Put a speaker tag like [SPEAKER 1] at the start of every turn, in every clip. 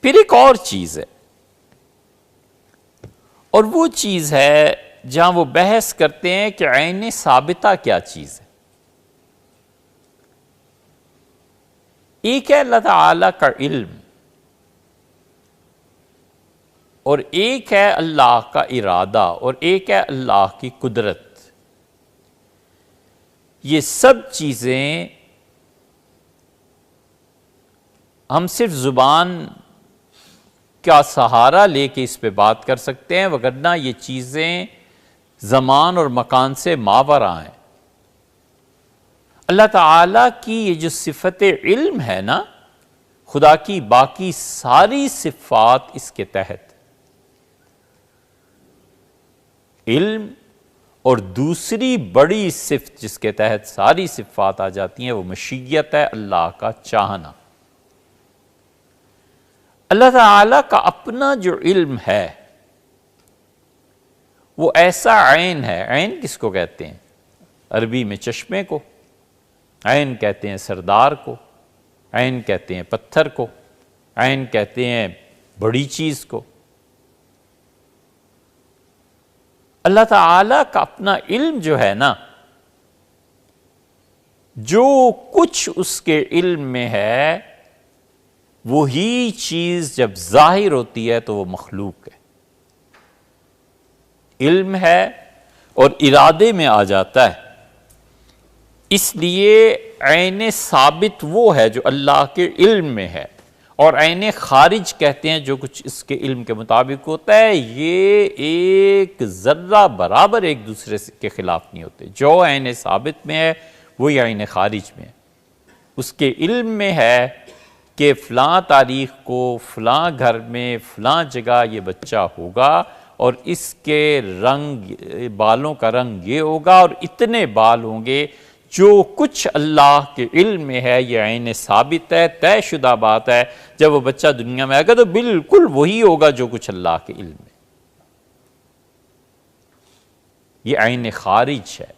[SPEAKER 1] پھر ایک اور چیز ہے، اور وہ چیز ہے جہاں وہ بحث کرتے ہیں کہ عین ثابتہ کیا چیز ہے۔ ایک ہے اللہ تعالی کا علم، اور ایک ہے اللہ کا ارادہ، اور ایک ہے اللہ کی قدرت۔ یہ سب چیزیں ہم صرف زبان کا سہارا لے کے اس پہ بات کر سکتے ہیں، وگرنہ یہ چیزیں زمان اور مکان سے ماورا ہیں۔ اللہ تعالیٰ کی یہ جو صفت علم ہے نا، خدا کی باقی ساری صفات اس کے تحت۔ علم اور دوسری بڑی صفت جس کے تحت ساری صفات آ جاتی ہیں وہ مشیت ہے، اللہ کا چاہنا۔ اللہ تعالیٰ کا اپنا جو علم ہے وہ ایسا عین ہے۔ عین کس کو کہتے ہیں؟ عربی میں چشمے کو، عین کہتے ہیں سردار کو، عین کہتے ہیں پتھر کو، عین کہتے ہیں بڑی چیز کو۔ اللہ تعالیٰ کا اپنا علم جو ہے نا، جو کچھ اس کے علم میں ہے وہی چیز جب ظاہر ہوتی ہے تو وہ مخلوق ہے۔ علم ہے اور ارادے میں آ جاتا ہے، اس لیے عین ثابت وہ ہے جو اللہ کے علم میں ہے، اور عین خارج کہتے ہیں جو کچھ اس کے علم کے مطابق ہوتا ہے۔ یہ ایک ذرہ برابر ایک دوسرے کے خلاف نہیں ہوتے۔ جو عین ثابت میں ہے وہی عین خارج میں ہے۔ اس کے علم میں ہے کہ فلاں تاریخ کو فلاں گھر میں فلاں جگہ یہ بچہ ہوگا، اور اس کے رنگ بالوں کا رنگ یہ ہوگا، اور اتنے بال ہوں گے۔ جو کچھ اللہ کے علم میں ہے یہ عین ثابت ہے، طے شدہ بات ہے۔ جب وہ بچہ دنیا میں آئے گا تو بالکل وہی ہوگا جو کچھ اللہ کے علم میں۔ یہ عین خارج ہے،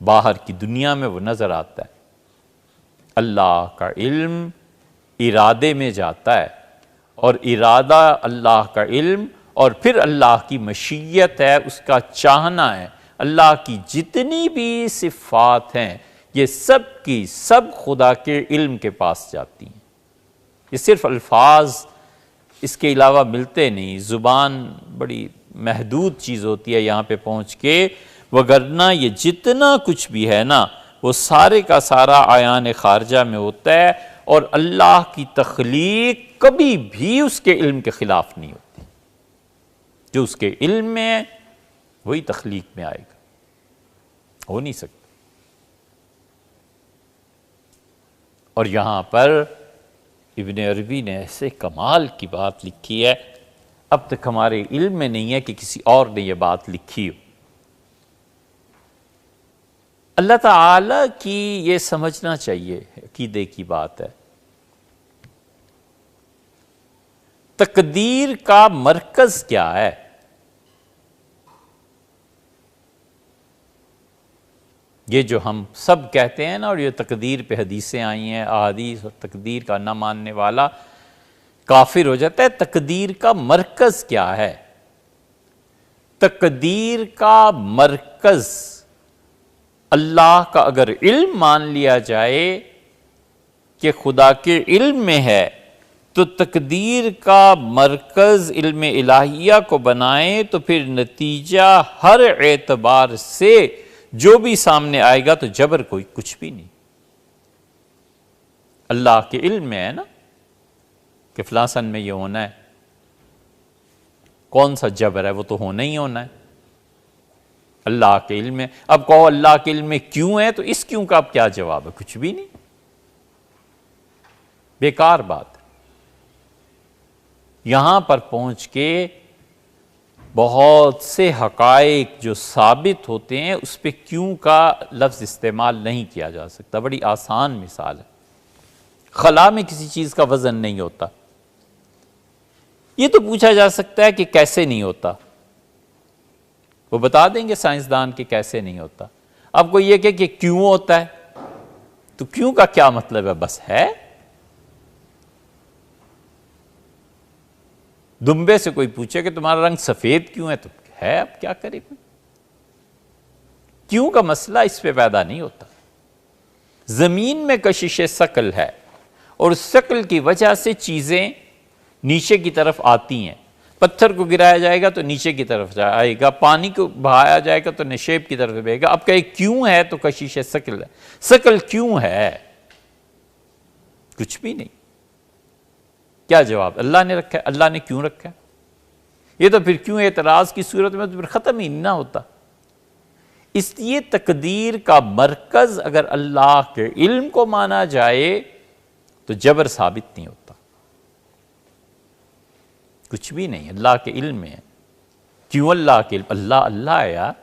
[SPEAKER 1] باہر کی دنیا میں وہ نظر آتا ہے۔ اللہ کا علم ارادے میں جاتا ہے، اور ارادہ اللہ کا علم، اور پھر اللہ کی مشیت ہے، اس کا چاہنا ہے۔ اللہ کی جتنی بھی صفات ہیں یہ سب کی سب خدا کے علم کے پاس جاتی ہیں۔ یہ صرف الفاظ اس کے علاوہ ملتے نہیں، زبان بڑی محدود چیز ہوتی ہے یہاں پہ پہنچ کے، وگرنہ یہ جتنا کچھ بھی ہے نا وہ سارے کا سارا عیان خارجہ میں ہوتا ہے، اور اللہ کی تخلیق کبھی بھی اس کے علم کے خلاف نہیں ہوتی۔ جو اس کے علم میں ہے وہی تخلیق میں آئے گا، ہو نہیں سکتا۔ اور یہاں پر ابن عربی نے ایسے کمال کی بات لکھی ہے، اب تک ہمارے علم میں نہیں ہے کہ کسی اور نے یہ بات لکھی ہو۔ اللہ تعالیٰ کی یہ سمجھنا چاہیے، عقیدے کی بات ہے۔ تقدیر کا مرکز کیا ہے؟ یہ جو ہم سب کہتے ہیں نا، اور یہ تقدیر پہ حدیثیں آئی ہیں، احادیث، اور تقدیر کا نہ ماننے والا کافر ہو جاتا ہے۔ تقدیر کا مرکز کیا ہے؟ تقدیر کا مرکز اللہ کا اگر علم مان لیا جائے کہ خدا کے علم میں ہے، تو تقدیر کا مرکز علم الہیہ کو بنائیں تو پھر نتیجہ ہر اعتبار سے جو بھی سامنے آئے گا تو جبر کوئی کچھ بھی نہیں۔ اللہ کے علم میں ہے نا کہ فلاں سن میں یہ ہونا ہے، کون سا جبر ہے؟ وہ تو ہونا ہی ہونا ہے، اللہ کے علم میں۔ اب کہو اللہ کے علم میں کیوں ہے، تو اس کیوں کا اب کیا جواب ہے؟ کچھ بھی نہیں، بیکار بات۔ یہاں پر پہنچ کے بہت سے حقائق جو ثابت ہوتے ہیں اس پہ کیوں کا لفظ استعمال نہیں کیا جا سکتا۔ بڑی آسان مثال ہے، خلا میں کسی چیز کا وزن نہیں ہوتا، یہ تو پوچھا جا سکتا ہے کہ کیسے نہیں ہوتا، وہ بتا دیں گے سائنسدان کہ کیسے نہیں ہوتا۔ اب کوئی یہ کہ کیوں ہوتا ہے، تو کیوں کا کیا مطلب ہے؟ بس ہے۔ دمبے سے کوئی پوچھے کہ تمہارا رنگ سفید کیوں ہے تو ہے، اب کیا کرے کوئی؟ کیوں کا مسئلہ اس پہ پیدا نہیں ہوتا۔ زمین میں کشش ثقل ہے اور ثقل کی وجہ سے چیزیں نیچے کی طرف آتی ہیں۔ پتھر کو گرایا جائے گا تو نیچے کی طرف آئے گا، پانی کو بہایا جائے گا تو نشیب کی طرف بہے گا۔ اب کہے کیوں ہے تو کشش ثقل ہے۔ ثقل کیوں ہے؟ کچھ بھی نہیں۔ کیا جواب اللہ نے رکھا ہے؟ اللہ نے کیوں رکھا ہے؟ یہ تو پھر کیوں اعتراض کی صورت میں تو پھر ختم ہی نہ ہوتا۔ اس لیے تقدیر کا مرکز اگر اللہ کے علم کو مانا جائے تو جبر ثابت نہیں ہوتا، کچھ بھی نہیں، اللہ کے علم میں ہے۔ کیوں اللہ کے علم؟ اللہ ہے یار،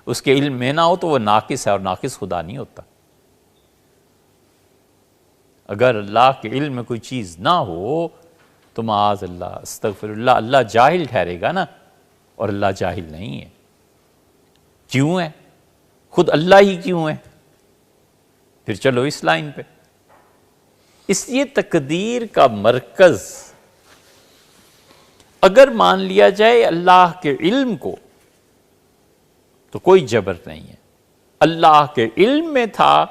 [SPEAKER 1] اس کے علم میں نہ ہو تو وہ ناقص ہے، اور ناقص خدا نہیں ہوتا۔ اگر اللہ کے علم میں کوئی چیز نہ ہو تو معاذ اللہ، استغفر اللہ، اللہ جاہل ٹھہرے گا نا، اور اللہ جاہل نہیں ہے۔ کیوں ہے؟ خود اللہ ہی کیوں ہے؟ پھر چلو اس لائن پہ۔ اس لیے تقدیر کا مرکز اگر مان لیا جائے اللہ کے علم کو تو کوئی جبر نہیں ہے۔ اللہ کے علم میں تھا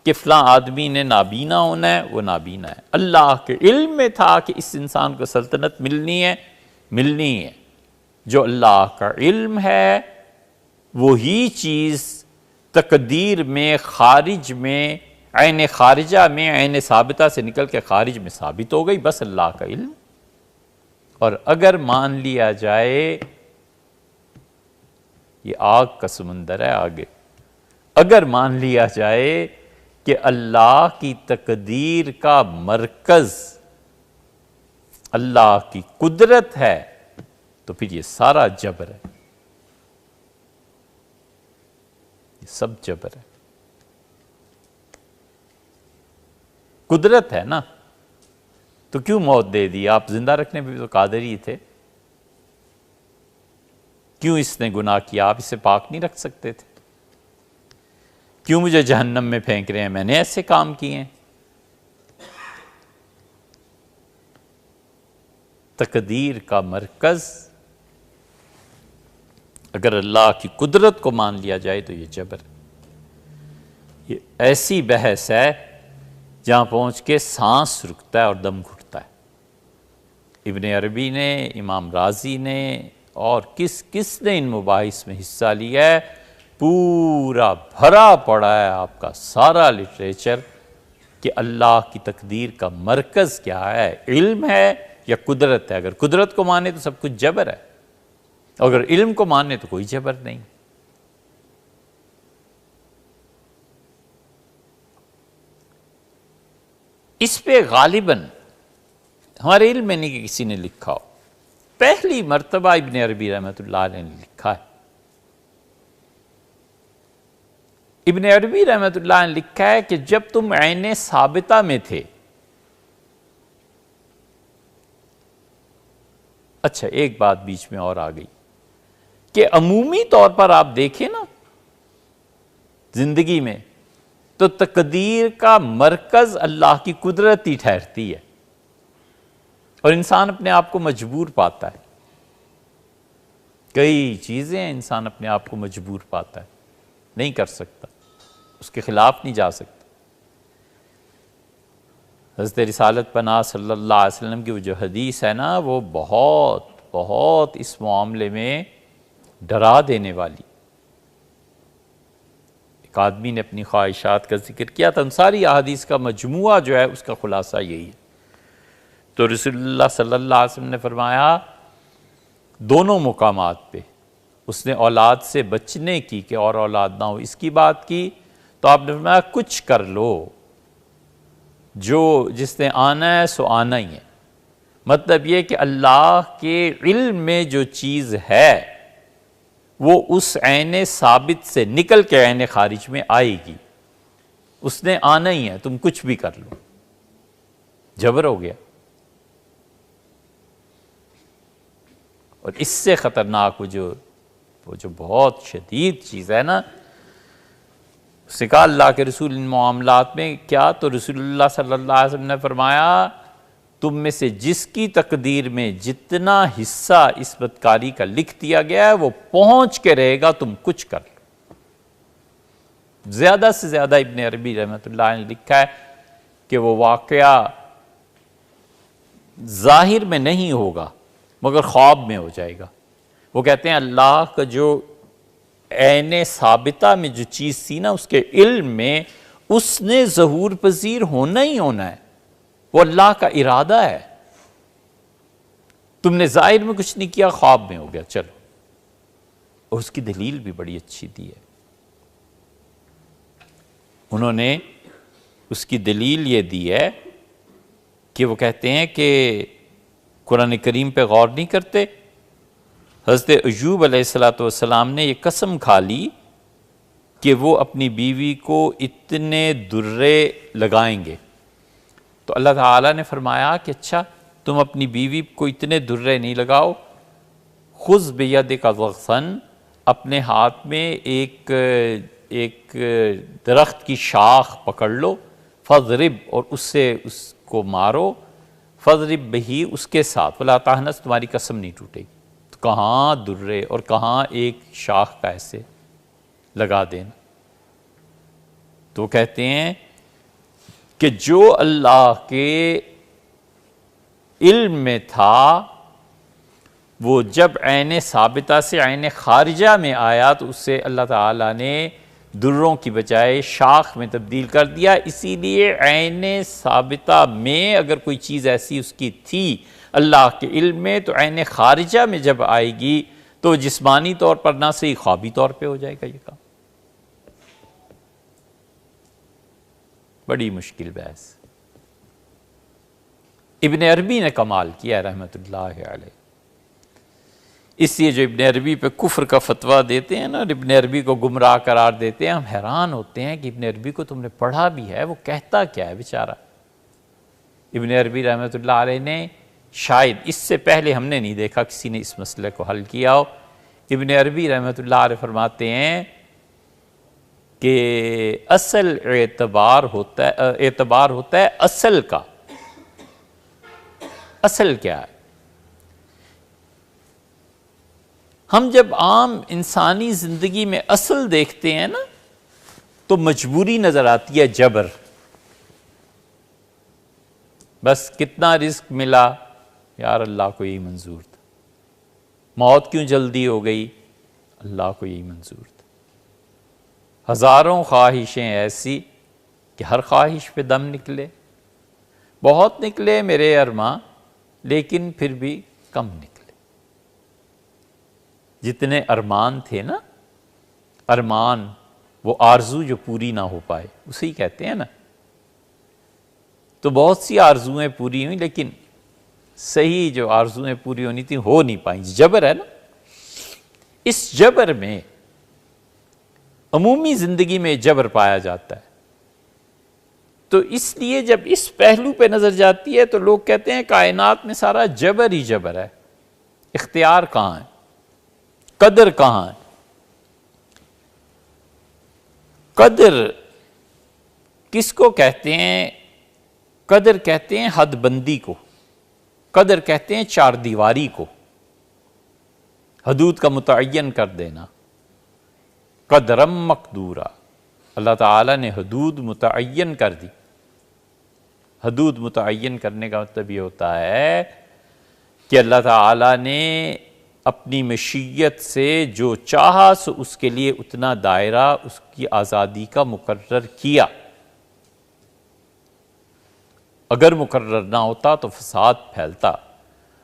[SPEAKER 1] کہ فلاں آدمی نے نابینا ہونا ہے، وہ نابینا ہے۔ اللہ کے علم میں تھا کہ اس انسان کو سلطنت ملنی ہے۔ جو اللہ کا علم ہے وہی چیز تقدیر میں، خارج میں، عین خارجہ میں، عین ثابتہ سے نکل کے خارج میں ثابت ہو گئی، بس اللہ کا علم۔ اور اگر مان لیا جائے، یہ آگ کا سمندر ہے آگے، اگر مان لیا جائے کہ اللہ کی تقدیر کا مرکز اللہ کی قدرت ہے تو پھر یہ سارا جبر ہے، یہ سب جبر ہے۔ قدرت ہے نا، تو کیوں موت دے دی؟ آپ زندہ رکھنے پہ تو قادر ہی تھے۔ کیوں اس نے گناہ کیا؟ آپ اسے پاک نہیں رکھ سکتے تھے؟ کیوں مجھے جہنم میں پھینک رہے ہیں؟ میں نے ایسے کام کیے ہیں۔ تقدیر کا مرکز اگر اللہ کی قدرت کو مان لیا جائے تو یہ جبر ہے۔ یہ ایسی بحث ہے جہاں پہنچ کے سانس رکتا ہے اور دم گھٹتا ہے۔ ابن عربی نے، امام رازی نے، اور کس نے ان مباحث میں حصہ لیا ہے؟ پورا بھرا پڑا ہے آپ کا سارا لٹریچر کہ اللہ کی تقدیر کا مرکز کیا ہے، علم ہے یا قدرت ہے۔ اگر قدرت کو مانے تو سب کچھ جبر ہے، اگر علم کو مانے تو کوئی جبر نہیں۔ اس پہ غالباً ہمارے علم میں نہیں کہ کسی نے لکھا ہو، پہلی مرتبہ ابن عربی رحمۃ اللہ علیہ نے لکھا ہے۔ ابن عربی رحمۃ اللہ نے لکھا ہے کہ جب تم عین ثابتہ میں تھے، اچھا ایک بات بیچ میں اور آ گئی کہ عمومی طور پر آپ دیکھیں نا زندگی میں تو تقدیر کا مرکز اللہ کی قدرت ہی ٹھہرتی ہے، اور انسان اپنے آپ کو مجبور پاتا ہے۔ کئی چیزیں انسان اپنے آپ کو مجبور پاتا ہے، نہیں کر سکتا، اس کے خلاف نہیں جا سکتا۔ حضرت رسالت پناہ صلی اللہ علیہ وسلم کی وہ جو حدیث ہے نا، وہ بہت اس معاملے میں ڈرا دینے والی۔ ایک آدمی نے اپنی خواہشات کا ذکر کیا تھا، ان ساری احادیث کا مجموعہ جو ہے اس کا خلاصہ یہی ہے۔ تو رسول اللہ صلی اللہ علیہ وسلم نے فرمایا دونوں مقامات پہ اس نے اولاد سے بچنے کی کہ اور اولاد نہ ہو اس کی بات کی، تو آپ نے فرمایا کچھ کر لو، جو جس نے آنا ہے سو آنا ہی ہے۔ مطلب یہ کہ اللہ کے علم میں جو چیز ہے وہ اس عین ثابت سے نکل کے عین خارج میں آئے گی، اس نے آنا ہی ہے، تم کچھ بھی کر لو۔ جبر ہو گیا۔ اور اس سے خطرناک وہ جو بہت شدید چیز ہے نا، اس نے کہا اللہ کے رسول ان معاملات میں کیا؟ تو رسول اللہ صلی اللہ علیہ وسلم نے فرمایا تم میں سے جس کی تقدیر میں جتنا حصہ اس بدکاری کا لکھ دیا گیا ہے وہ پہنچ کے رہے گا، تم کچھ کر لو۔ زیادہ سے زیادہ ابن عربی رحمۃ اللہ نے لکھا ہے کہ وہ واقعہ ظاہر میں نہیں ہوگا مگر خواب میں ہو جائے گا۔ وہ کہتے ہیں اللہ کا جو عین ثابتہ میں جو چیز تھی نا، اس کے علم میں اس نے ظہور پذیر ہونا ہی ہونا ہے، وہ اللہ کا ارادہ ہے۔ تم نے ظاہر میں کچھ نہیں کیا، خواب میں ہو گیا، چلو۔ اور اس کی دلیل بھی بڑی اچھی دی ہے۔ انہوں نے اس کی دلیل یہ دی ہے کہ وہ کہتے ہیں کہ قرآن کریم پہ غور نہیں کرتے۔ حضرت ایوب علیہ السلام نے یہ قسم کھا لی کہ وہ اپنی بیوی کو اتنے درے لگائیں گے، تو اللہ تعالیٰ نے فرمایا کہ اچھا تم اپنی بیوی کو اتنے درے نہیں لگاؤ، خذ بیدک ضغثاً، اپنے ہاتھ میں ایک درخت کی شاخ پکڑ لو، فضرب، اور اس کو مارو، فضرب بہی، اس کے ساتھ، ولا تحنث، تمہاری قسم نہیں ٹوٹے گی۔ تو کہاں درے اور کہاں ایک شاخ کا ایسے لگا دینا۔ تو کہتے ہیں کہ جو اللہ کے علم میں تھا وہ جب عین ثابتہ سے عین خارجہ میں آیا تو اسے اللہ تعالیٰ نے دروں کی بجائے شاخ میں تبدیل کر دیا۔ اسی لیے عین ثابتہ میں اگر کوئی چیز ایسی اس کی تھی اللہ کے علم میں، تو عین خارجہ میں جب آئے گی تو جسمانی طور پر نہ صحیح خوابی طور پہ ہو جائے گا یہ کام۔ بڑی مشکل بحث۔ ابن عربی نے کمال کیا رحمۃ اللہ علیہ۔ اس لیے جو ابن عربی پہ کفر کا فتویٰ دیتے ہیں نا، اور ابن عربی کو گمراہ قرار دیتے ہیں، ہم حیران ہوتے ہیں کہ ابن عربی کو تم نے پڑھا بھی ہے، وہ کہتا کیا ہے بیچارہ۔ ابن عربی رحمۃ اللہ علیہ نے شاید اس سے پہلے ہم نے نہیں دیکھا کسی نے اس مسئلے کو حل کیا ہو۔ ابن عربی رحمۃ اللہ علیہ فرماتے ہیں کہ اصل اعتبار ہوتا ہے اصل کا۔ اصل کیا ہے؟ ہم جب عام انسانی زندگی میں اصل دیکھتے ہیں نا تو مجبوری نظر آتی ہے، جبر۔ بس کتنا رزق ملا، یار اللہ کو یہی منظور تھا۔ موت کیوں جلدی ہو گئی، اللہ کو یہی منظور تھا۔ ہزاروں خواہشیں ایسی کہ ہر خواہش پہ دم نکلے، بہت نکلے میرے ارماں لیکن پھر بھی کم نکلے۔ جتنے ارمان تھے نا، ارمان وہ آرزو جو پوری نہ ہو پائے، اسے ہی کہتے ہیں نا۔ تو بہت سی آرزویں پوری ہوئیں لیکن صحیح جو آرزویں پوری ہونی تھیں ہو نہیں پائیں، جبر ہے نا۔ اس جبر میں عمومی زندگی میں جبر پایا جاتا ہے۔ تو اس لیے جب اس پہلو پہ نظر جاتی ہے تو لوگ کہتے ہیں کائنات میں سارا جبر ہی جبر ہے، اختیار کہاں ہے، قدر کہاں ہے۔ قدر کس کو کہتے ہیں؟ قدر کہتے ہیں حد بندی کو، قدر کہتے ہیں چار دیواری کو، حدود کا متعین کر دینا۔ قدرم مقدورا، اللہ تعالیٰ نے حدود متعین کر دی۔ حدود متعین کرنے کا مطلب یہ ہوتا ہے کہ اللہ تعالیٰ نے اپنی مشیت سے جو چاہا سو اس کے لیے اتنا دائرہ اس کی آزادی کا مقرر کیا۔ اگر مقرر نہ ہوتا تو فساد پھیلتا۔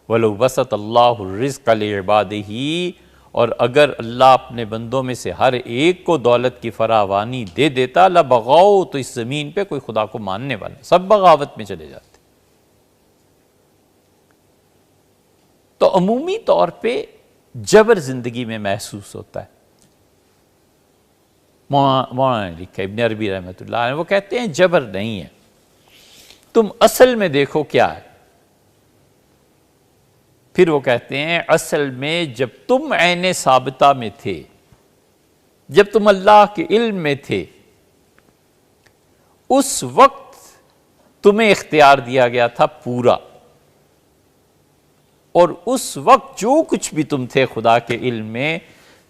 [SPEAKER 1] وَلَوْ بَسَطَ اللَّهُ الرِّزْقَ لِعِبَادِهِ، اور اگر اللہ اپنے بندوں میں سے ہر ایک کو دولت کی فراوانی دے دیتا، لَبَغَوْا، تو اس زمین پہ کوئی خدا کو ماننے والا، سب بغاوت میں چلے جاتے۔ تو عمومی طور پہ جبر زندگی میں محسوس ہوتا ہے۔ مولانا نے لکھا، ابن عربی رحمۃ اللہ علیہ، وہ کہتے ہیں جبر نہیں ہے، تم اصل میں دیکھو کیا ہے۔ پھر وہ کہتے ہیں اصل میں جب تم عین ثابتہ میں تھے، جب تم اللہ کے علم میں تھے، اس وقت تمہیں اختیار دیا گیا تھا پورا، اور اس وقت جو کچھ بھی تم تھے خدا کے علم میں،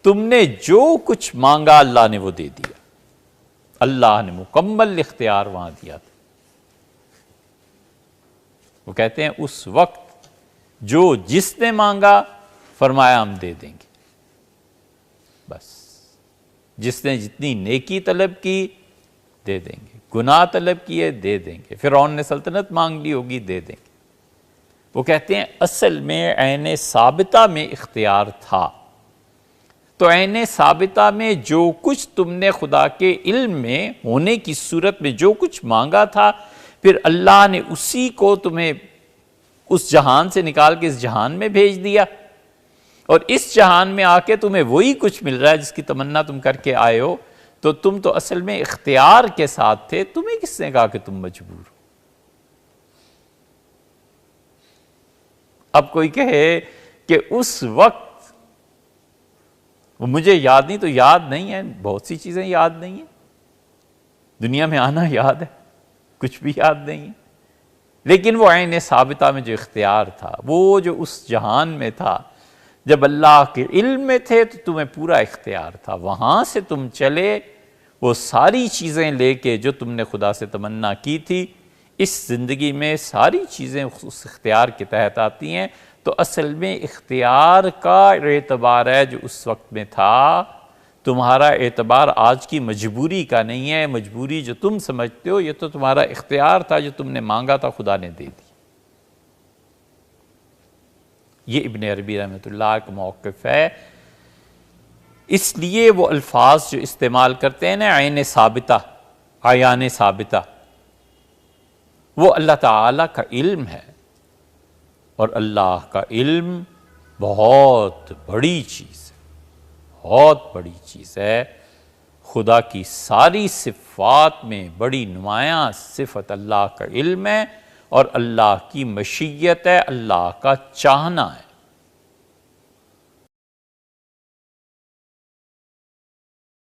[SPEAKER 1] تم نے جو کچھ مانگا اللہ نے وہ دے دیا۔ اللہ نے مکمل اختیار وہاں دیا تھا۔ وہ کہتے ہیں اس وقت جو جس نے مانگا فرمایا ہم دے دیں گے، بس جس نے جتنی نیکی طلب کی دے دیں گے، گناہ طلب کیے دے دیں گے، فرعون نے سلطنت مانگ لی ہوگی دے دیں گے۔ وہ کہتے ہیں اصل میں عین ثابتہ میں اختیار تھا، تو عین ثابتہ میں جو کچھ تم نے خدا کے علم میں ہونے کی صورت میں جو کچھ مانگا تھا، پھر اللہ نے اسی کو تمہیں اس جہان سے نکال کے اس جہان میں بھیج دیا، اور اس جہان میں آ کے تمہیں وہی کچھ مل رہا ہے جس کی تمنا تم کر کے آئے ہو، تو تم تو اصل میں اختیار کے ساتھ تھے، تمہیں کس نے کہا کہ تم مجبور ہو؟ اب کوئی کہے کہ اس وقت وہ مجھے یاد نہیں، تو یاد نہیں ہے، بہت سی چیزیں یاد نہیں ہیں، دنیا میں آنا یاد ہے، کچھ بھی یاد نہیں ہے، لیکن وہ عین ثابتہ میں جو اختیار تھا، وہ جو اس جہان میں تھا، جب اللہ کے علم میں تھے تو تمہیں پورا اختیار تھا، وہاں سے تم چلے وہ ساری چیزیں لے کے جو تم نے خدا سے تمنا کی تھی۔ اس زندگی میں ساری چیزیں اس اختیار کے تحت آتی ہیں، تو اصل میں اختیار کا اعتبار ہے جو اس وقت میں تھا، تمہارا اعتبار آج کی مجبوری کا نہیں ہے۔ مجبوری جو تم سمجھتے ہو، یہ تو تمہارا اختیار تھا، جو تم نے مانگا تھا خدا نے دے دی۔ یہ ابن عربی رحمۃ اللہ کا موقف ہے۔ اس لیے وہ الفاظ جو استعمال کرتے ہیں نا، عین ثابتہ، عیان ثابتہ، وہ اللہ تعالیٰ کا علم ہے، اور اللہ کا علم بہت بڑی چیز ہے، بہت بڑی چیز ہے۔ خدا کی ساری صفات میں بڑی نمایاں صفت اللہ کا علم ہے، اور اللہ کی مشیت ہے، اللہ کا چاہنا ہے۔